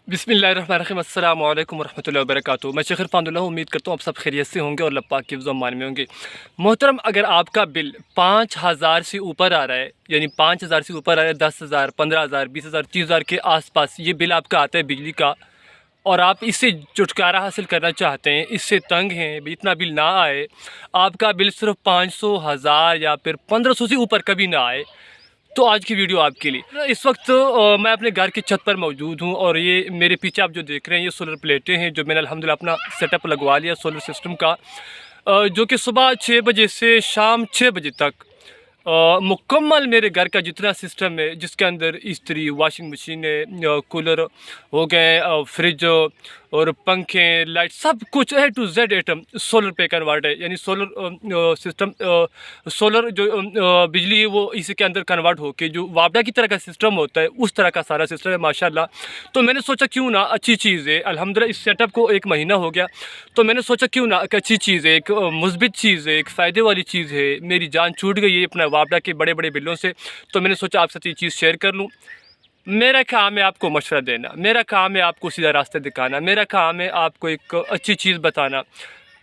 बिस्मिल्लाहिर्रहमानिर्रहीम अस्सलाम वालेकुम रहमतुल्लाहि व बरकातुहू। मैं शेख इरफान हूँ। उम्मीद करता हूँ आप सब खैरियत से होंगे और अल्लाह पाक के फ़ज़ल-ओ-अमान में होंगे। मोहतरम, अगर आपका बिल 5000 से ऊपर आ रहा है, यानी 5000 से ऊपर आ रहा है, 10,000, 15,000, 20,000, 30,000 के आसपास ये बिल आपका आता है बिजली का, और आप इससे छुटकारा हासिल करना चाहते हैं, इससे तंग हैं, इतना बिल ना आए, आपका बिल सिर्फ 500, 1000 या फिर 1500 से ऊपर कभी ना आए, तो आज की वीडियो आपके लिए। इस वक्त मैं अपने घर की छत पर मौजूद हूँ और ये मेरे पीछे आप जो देख रहे हैं ये सोलर प्लेटें हैं जो मैंने अल्हम्दुलिल्लाह अपना सेटअप लगवा लिया सोलर सिस्टम का, जो कि सुबह 6 बजे से शाम 6 बजे तक मुकम्मल मेरे घर का जितना सिस्टम है, जिसके अंदर इस्त्री, वाशिंग मशीनें, कूलर हो गए, फ्रिज और पंखे, लाइट, सब कुछ ए टू जेड आइटम सोलर पे कन्वर्ट है। यानी सोलर सिस्टम, सोलर जो बिजली है वो इसी के अंदर कन्वर्ट होके जो वापडा की तरह का सिस्टम होता है उस तरह का सारा सिस्टम है माशाल्लाह। तो मैंने सोचा क्यों ना, अच्छी चीज़ है अल्हम्दुलिल्लाह, इस सेटअप को 1 महीना हो गया, तो मैंने सोचा क्यों ना एक अच्छी चीज़ है, एक मुस्बित चीज़ है, एक फ़ायदे वाली चीज़ है। मेरी जान छूट गई है अपना वापडा के बड़े बड़े बिलों से, तो मैंने सोचा आपसे ये चीज़ शेयर कर लूँ। मेरा काम है आपको मशवरा देना, मेरा काम है आपको सीधा रास्ता दिखाना, मेरा काम है आपको एक अच्छी चीज़ बताना।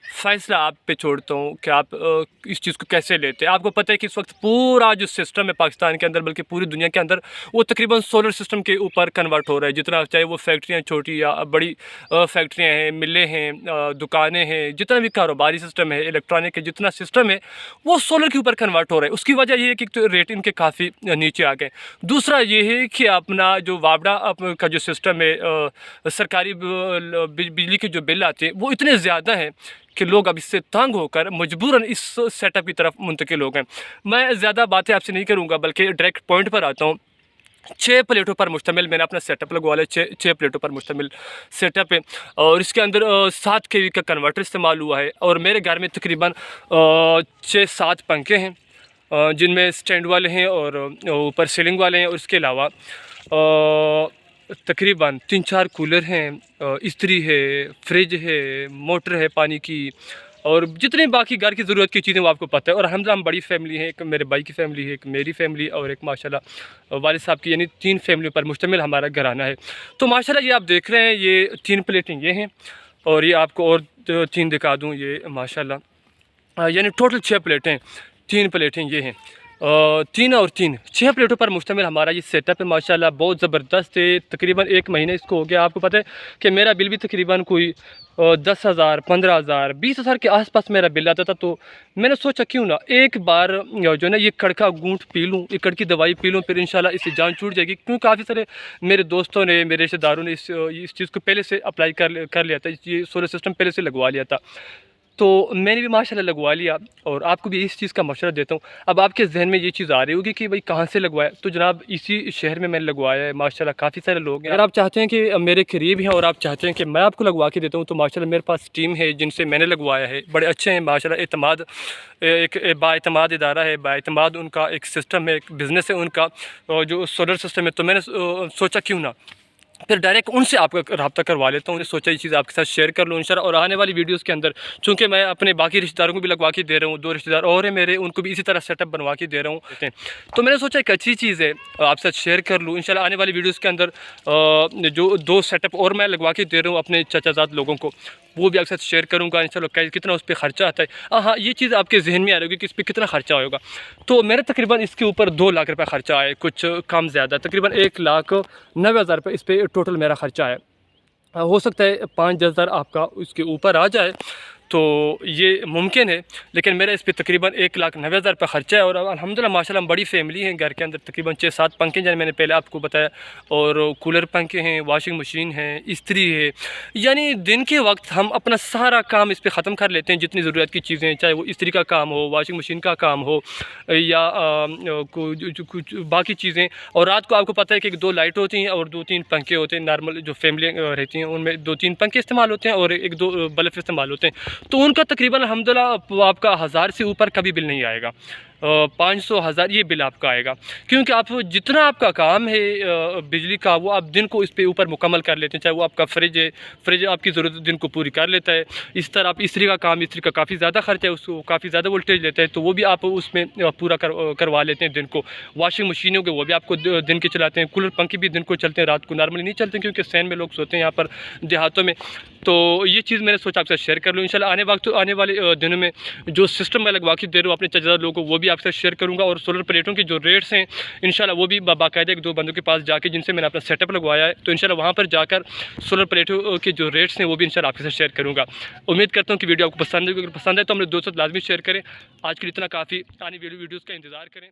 फ़ैसला आप पे छोड़ता हूँ कि आप इस चीज़ को कैसे लेते हैं। आपको पता है कि इस वक्त पूरा जो सिस्टम है पाकिस्तान के अंदर, बल्कि पूरी दुनिया के अंदर, वो तकरीबन सोलर सिस्टम के ऊपर कन्वर्ट हो रहा है। जितना चाहे वो फैक्ट्रियाँ छोटी या बड़ी फैक्ट्रियाँ हैं, मिलें हैं, दुकानें हैं, जितना भी कारोबारी सिस्टम है, इलेक्ट्रॉनिक है, जितना सिस्टम है वो सोलर के ऊपर कन्वर्ट हो रहा है। उसकी वजह ये है कि तो रेट इनके काफ़ी नीचे आ गए। दूसरा ये है कि अपना जो वापडा का जो सिस्टम है, सरकारी बिजली के जो बिल आते हैं वो इतने ज़्यादा हैं कि लोग अब इससे तंग होकर मजबूरन इस सेटअप की तरफ मुंतकिल हो गए। मैं ज़्यादा बातें आपसे नहीं करूँगा, बल्कि डायरेक्ट पॉइंट पर आता हूँ। 6 प्लेटों पर मुश्तमिल मैंने अपना सेटअप लगवा लिया, 6 प्लेटों पर मुश्तमिल सेटअप है, और इसके अंदर 7 kV का कन्वर्टर इस्तेमाल हुआ है। और मेरे घर में तकरीबन 6-7 पंखे हैं, जिनमें स्टैंड वाले हैं और ऊपर सीलिंग वाले हैं, और इसके अलावा तकरीबन 3-4 कूलर हैं, इस्त्री है, फ्रिज है, मोटर है पानी की, और जितने बाकी घर की ज़रूरत की चीज़ें वो आपको पता है। और हम बड़ी फैमिली है, एक मेरे भाई की फैमिली है, एक मेरी फैमिली, और एक माशाल्लाह वालिद साहब की, यानी 3 फैमिली पर मुश्तमिल हमारा घराना है। तो माशाल्लाह ये आप देख रहे हैं, ये 3 प्लेटें ये हैं, और ये आपको और 3 दिखा दूँ, ये माशाल्लाह यानी टोटल 6 प्लेटें, 3 प्लेटें ये हैं, 3 और 3, 6 प्लेटों पर मुश्तमिल हमारा ये सेटअप है माशाल्लाह। बहुत ज़बरदस्त है। तकरीबन 1 महीने इसको हो गया। आपको पता है कि मेरा बिल भी तकरीबन कोई 10,000, 15,000, 20,000 के आसपास मेरा बिल आता था। तो मैंने सोचा क्यों ना एक बार जो ना ये कड़का घूंट पी लूँ, ये कड़की दवाई पी लूँ, फिर इंशाल्लाह इससे जान छूट जाएगी। क्योंकि काफ़ी सारे मेरे दोस्तों ने, मेरे रिश्तेदारों ने इस चीज़ को पहले से अप्लाई कर लिया था, ये सोलर सिस्टम पहले से लगवा लिया था। तो मैंने भी माशाल्लाह लगवा लिया, और आपको भी इस चीज़ का मशवरा देता हूँ। अब आपके जहन में ये चीज़ आ रही होगी कि भाई कहाँ से लगवाया, तो जनाब इसी शहर में मैंने लगवाया है माशाल्लाह। काफ़ी सारे लोग हैं, अगर आप चाहते हैं कि मेरे करीब हैं और आप चाहते हैं कि मैं आपको लगवा के देता हूँ, तो माशाल्लाह मेरे पास टीम है जिनसे मैंने लगवाया है, बड़े अच्छे हैं माशाल्लाह। एतमाद, एक बाएतमाद इदारा है, बाएतमाद उनका एक सिस्टम है, एक बिज़नेस है उनका, जो सोलर सिस्टम है। तो मैंने सोचा क्यों ना फिर डायरेक्ट उनसे आपका रब्ता करवा लेता हूँ। उन्हें सोचा ये चीज़ आपके साथ शेयर कर लूँ इंशाल्लाह। और आने वाली वीडियोस के अंदर, चूँकि मैं अपने बाकी रिश्तेदारों को भी लगवा के दे रहा हूँ, 2 रिश्तेदार और हैं मेरे, उनको भी इसी तरह सेटअप बनवा के दे रहा हूँ। तो मैंने सोचा एक अच्छी चीज़ है आपके साथ शेयर कर लूँ इंशाल्लाह। आने वाली वीडियोज़ के अंदर जो 2 सेटअप और मैं लगवा के दे रहा हूँ अपने चाचाजाद लोगों को, वो भी आपके साथ शेयर करूँगा इंशाल्लाह। कितना उस पर ख़र्चा आता है, हाँ ये चीज़ आपके जहन में आ रही होगी कि इस पर कितना ख़र्चा होगा। तो मेरा तकरीबन इसके ऊपर 2 लाख रुपये ख़र्चा आए, कुछ कम ज़्यादा, तकरीबन 1,90,000 रुपये इस पर टोटल मेरा ख़र्चा है। हो सकता है 5-10 हज़ार आपका उसके ऊपर आ जाए, तो ये मुमकिन है, लेकिन मेरा इस पर तकरीबन 1,90,000 रुपये ख़र्चा है। और अल्हम्दुलिल्लाह माशाल्लाह बड़ी फैमिली है घर के अंदर, तकरीबन 6-7 पंखे जैसे मैंने पहले आपको बताया, और कूलर पंखे हैं, वाशिंग मशीन है, इस्त्री है। यानी दिन के वक्त हम अपना सारा काम इस पर ख़त्म कर लेते हैं, जितनी ज़रूरत की चीज़ें, चाहे वो इस्त्री का काम हो, वाशिंग मशीन का काम हो, या कुछ बाकी चीज़ें। और रात को आपको पता है कि 2 लाइट होती हैं और 2-3 पंखे होते हैं। नॉर्मल जो फैमिली रहती हैं उनमें 2-3 पंखे इस्तेमाल होते हैं और 1-2 बल्ब इस्तेमाल होते हैं। तो उनका तकरीबन अल्हम्दुलिल्लाह आपका 1000 से ऊपर कभी बिल नहीं आएगा। 500,000 ये बिल आपका आएगा। क्योंकि आप जितना आपका काम है बिजली का वो आप दिन को इस पे ऊपर मुकम्मल कर लेते हैं। चाहे वो आपका फ्रिज है, फ्रिज आपकी ज़रूरत दिन को पूरी कर लेता है। इस तरह आप इस्त्री का काम, इस्त्री का काफ़ी ज़्यादा खर्च है, उसको काफ़ी ज़्यादा वोल्टेज लेता है, तो वो भी आप उसमें पूरा करवा लेते हैं दिन को। वॉशिंग मशीनों के वो भी आपको दिन के चलाते हैं। कूलर पंखे भी दिन को चलते हैं, रात को नॉर्मली नहीं चलते क्योंकि सैन में लोग सोते हैं यहाँ पर देहातों में। तो ये चीज़ मैंने सोचा आपके साथ शेयर कर लूँ। इंशाल्लाह आने वाले दिनों में जो सिस्टम मैं लगवा के दे रहा हूँ अपने चचेज़ाद लोगों को, वो भी आपके साथ शेयर करूँगा। और सोलर प्लेटों के जो रेट्स हैं इंशाल्लाह वो भी बाकायदा 1-2 बंदों के पास जाके जिनसे मैंने अपना सेटअप लगवाया है, तो इंशाल्लाह वहाँ पर जाकर सोलर प्लेटों के जो रेट्स हैं वो भी इंशाल्लाह आपके साथ शेयर करूँगा। उम्मीद करता हूँ कि वीडियो आपको पसंद है। अगर पसंद है तो अपने दोस्तों लाजमी शेयर करें। आज के लिए इतना काफ़ी, आने वाली वीडियोज़ का इंतज़ार करें।